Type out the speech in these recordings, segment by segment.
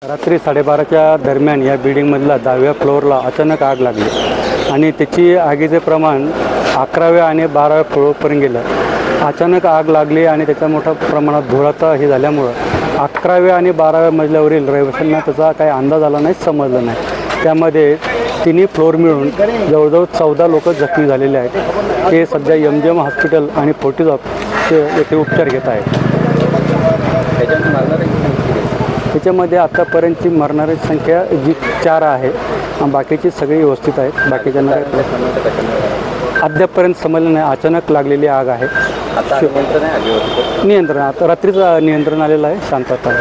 रात्री 12:30च्या दरम्यान या बिल्डिंगमधला 10व्या फ्लोअरला अचानक आग लागली आणि त्याची आगीचे प्रमाण 11व्या आणि 12व्या फ्लोअरपर्यंत गेलं. अचानक आग लागली आणि त्याचा मोठ्या प्रमाणात धुराचा हे झाल्यामुळं 11व्या आणि 12व्या मजल्यावरील रहिवाशांना त्याचा काही अंदाज आला नाही, समजलं नाही. त्यामध्ये तिन्ही फ्लोअर मिळून जवळजवळ 14 लोक जखमी झालेले आहेत. ते सध्या MGM हॉस्पिटल आणि फोर्टिस येथे उपचार घेत आहेत. त्याच्यामध्ये आतापर्यंतची मरणाऱ्याची संख्या जी 4 आहे, बाकीची सगळी व्यवस्थित आहेत. बाकीच्यांना अद्यापपर्यंत समजलं नाही. अचानक लागलेली आग आहे. नियंत्रण आता रात्रीच नियंत्रण आलेलं आहे, शांतता आहे.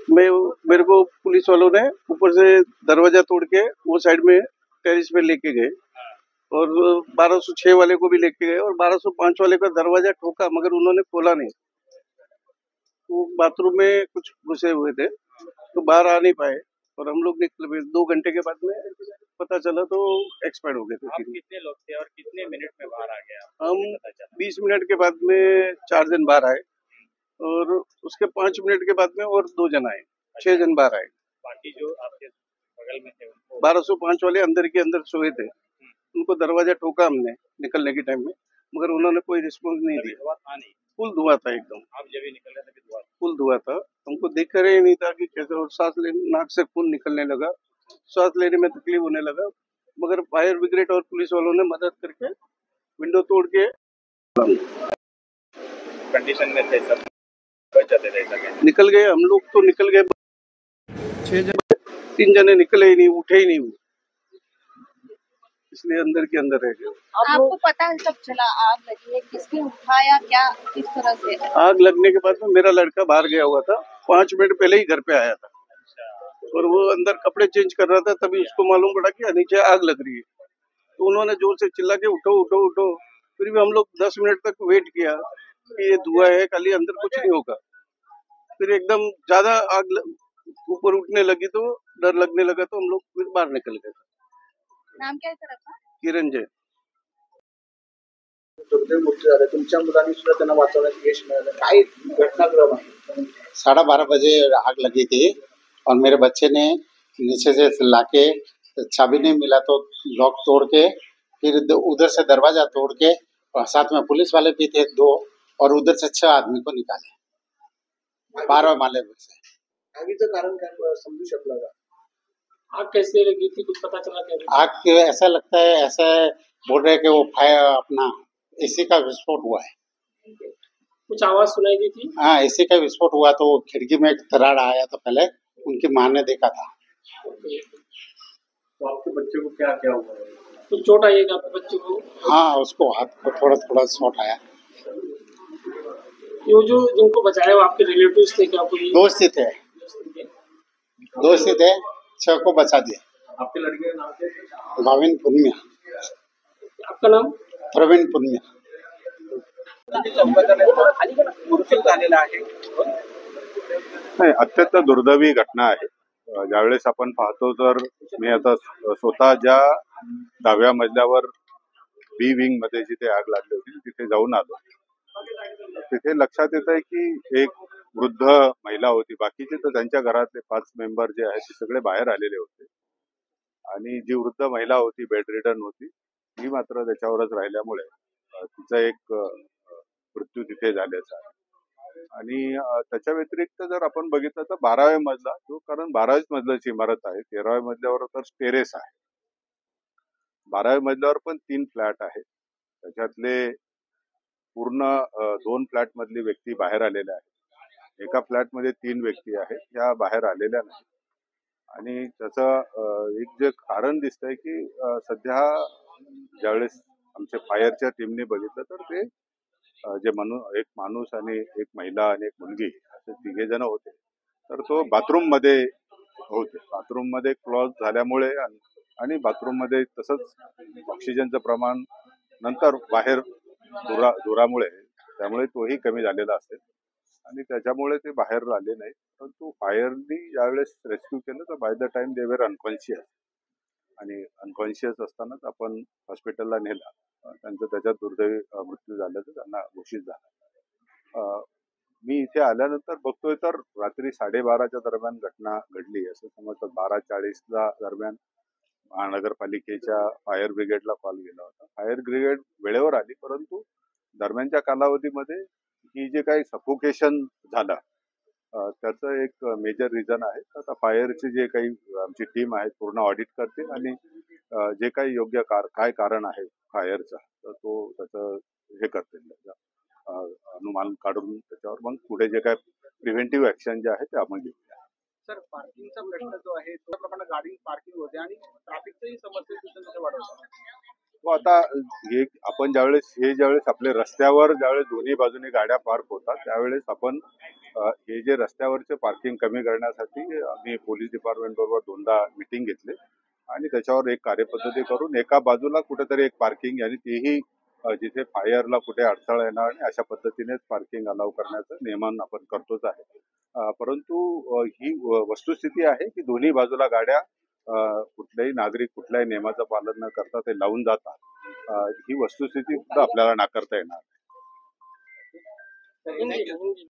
मैं मेरे को पुलिस वालों ने ऊपर से दरवाजा तोड़ के वो साइड में टेरिस पे लेके गए और 1206 वाले को भी लेके गए और 1205 वाले का दरवाजा ठोका मगर उन्होंने खोला नहीं। वो बाथरूम में कुछ घुसे हुए थे तो बाहर आ नहीं पाए और हम लोग निकले 2 घंटे के बाद में पता चला तो एक्सपायर हो गए थे। आप कितने लोग थे और कितने मिनट में बाहर आ गए? हम 20 मिनट के बाद में 4 जन बाहर आए और उसके 5 मिनट के बाद में और 2 जन आए, 6 जन बाहर आए। बाकी जो आपके बगल में थे उनको 1205 वाले अंदर के अंदर सोए थे, उनको दरवाजा ठोका हमने निकलने के टाइम में मगर उन्होंने कोई रिस्पॉन्स नहीं तभी दिया। धुआं था नहीं, फुल धुआं था एकदम, आप जब ही निकल रहे थे धुआं था। फुल धुआं था। हमको दिख रहे ही नहीं था कि कैसे, और सांस लेने नाक से खून निकलने लगा, सांस लेने में तकलीफ होने लगा मगर फायर ब्रिगेड और पुलिस वालों ने मदद करके विंडो तोड़ के कंडीशन में थे सब, बच जाते थे सब। निकल गए। हम लोग तो निकल गए, 6 जने, 3 जने निकले ही नहीं, उठे ही नहीं वो, इसलिए अंदर के अंदर रह गए। आपको पता है कब चला आग लगी है, किसने उठाया, क्या किस तरह से? आग लगने के बाद में मेरा लड़का बाहर गया हुआ था, 5 मिनट पहले ही घर पे आया था और वो अंदर कपड़े चेंज कर रहा था, तभी उसको मालूम पड़ा कि नीचे आग लग रही है। तो उन्होंने जोर से चिल्ला के उठो उठो उठो। फिर भी हम लोग 10 मिनट तक वेट किया कि ये धुआं है, खाली अंदर कुछ नहीं होगा। फिर एकदम ज्यादा ऊपर उठने लगी तो डर लगने लगा तो हम लोग फिर बाहर निकल गए। नाम क्या है सर आपका? किरण जय। दुर्दैवी मृत्यू झाला, तुमच्या मुलांनी सुद्धा त्यांना वाचवण्यात यश मिळालं, काय घटनाक्रम आहे? 12:30 बजे आग लगी थी और मेरे बच्चे ने नीचे से लाके, चाबी नहीं मिला तो लॉक तोड़ के, फिर उधर से दरवाजा तोड़ के, और साथ में पुलिस वाले भी थे 2 और उधर से 6 आदमी को निकाले 12 माले से। आगीचं कारण काय समजू शकला का? आग कैसे लगी थी, कुछ पता चला क्या? आग के ऐसा लगता है, ऐसा बोल रहे कि वो फायर अपना एसी का विस्फोट हुआ है। कुछ आवाज सुनाई दी थी? हाँ, एसी का विस्फोट हुआ तो खिड़की में एक दरार आया था, पहले उनकी माँ ने देखा था। तो आपके बच्चे को क्या क्या हुआ है? कुछ चोट आई है क्या आपके बच्चे को? हाँ, उसको हाथ को थोड़ा थोड़ा चोट आया। ये जो जिनको बचाया वो आपके रिलेटिव्स थे क्या? कोई दोस्त ही थे, दोस्त ही थे, 6 को बचा दिया। आपके लड़के का नाम क्या है? भाविन पुनिया, आपका नाम? प्रवीण पुनिया। नाही, अत्यंत दुर्दैवी घटना आहे। ज्यावेळेस आपण पाहतो तर मी आता स्वतः ज्या 10व्या मजल्यावर बी विंग मध्ये जिथे आग लागली होती तिथे जाऊन आलो। तिथे लक्षात येत आहे की एक वृद्ध महिला होती, बाकीचे तर त्यांच्या घरातले 5 मेंबर जे आहेत ते सगळे बाहेर आलेले होते आणि जी वृद्ध महिला होती बेड रिडन होती, ती मात्र त्याच्यावरच राहिल्यामुळे तिचा एक मृत्यू तिथे झाल्याचा आहे। आणि त्याच्या व्यतिरिक्त जर आपण बघितलं तर 12व्या मजला जो, कारण 12व्याच मजल्याची इमारत आहे, 13व्या मजल्यावर तर टेरेस आहे। 12व्या मजल्यावर पण 3 फ्लॅट आहेत, त्याच्यातले पूर्ण 2 फ्लॅट मधली व्यक्ती बाहेर आलेल्या आहेत। एका फ्लॅट मध्ये 3 व्यक्ती आहेत, त्या बाहेर आलेल्या नाही। आणि त्याचं एक जे कारण दिसतंय की सध्या ज्यावेळेस आमच्या फायरच्या टीमने बघितलं तर ते जे एक माणूस आणि एक महिला आणि एक मुलगी असे 3 जण होते, तर तो बाथरूम मध्ये होते। बाथरूम मध्ये क्लॉज झाल्यामुळे आणि बाथरूम मध्ये तसंच ऑक्सिजनचं प्रमाण नंतर बाहेर धुरामुळे त्यामुळे तोही कमी झालेला असेल आणि त्याच्यामुळे ते बाहेर आले नाही। परंतु फायरनी ज्यावेळेस रेस्क्यू केलं तर बाय द टाइम दे वर अनकॉन्शियस, आणि अनकॉन्शियस असतानाच आपण हॉस्पिटलला नेला। त्यांचं त्याच्यात दुर्दैवी मृत्यू झाल्याचं त्यांना घोषित झालं। मी इथे आल्यानंतर बघतोय तर रात्री 12:30च्या दरम्यान घटना घडली असं समजतं. 12:40ला दरम्यान महानगरपालिकेच्या फायर ब्रिगेडला कॉल गेला होता. फायर ब्रिगेड वेळेवर आली, परंतु दरम्यानच्या कालावधीमध्ये ही जे काही सफोकेशन झालं त्याचं एक मेजर रिझन आहे. आता फायरचे जे काही आमची टीम आहे पूर्ण ऑडिट करतील आणि जे काही योग्य काय कारण आहे फायरचं तर तो त्याचं हे करतील, अनुमान काढून त्याच्यावर मग पुढे जे काय प्रिव्हेंटिव्ह ऍक्शन जे आहे ते आपण घेऊया. सर पार्किंगचा प्रश्न जो आहे तो प्रमाणे गाडी पार्किंग होते आणि ट्रॅफिकचंही समस्या दिवसेंदिवस वाढत आहे. आता हे आपण ज्यावेळेस आपले रस्त्यावर ज्यावेळेस दोन्ही बाजूने गाड्या पार्क होतात त्यावेळेस आपण हे जे रस्त्यावरचे पार्किंग कमी करण्यासाठी आम्ही पोलीस डिपार्टमेंट बरोबर 2दा मीटिंग घेतली आणि त्याच्यावर एक कार्यपद्धती करून एका बाजूला कुठेतरी एक पार्किंग आणि तेही जिथे फायरला कुठे अडथळा येणार आणि अशा पद्धतीनेच पार्किंग अलाव करण्याचं नियमन आपण करतोच आहे. परंतु ही वस्तुस्थिती आहे की दोन्ही बाजूला गाड्या कुठल्याही नागरिक कुठल्याही नियमाचं पालन न करता ते लावून जातात. ही वस्तुस्थिती सुद्धा आपल्याला नाकारता येणार. हिंदी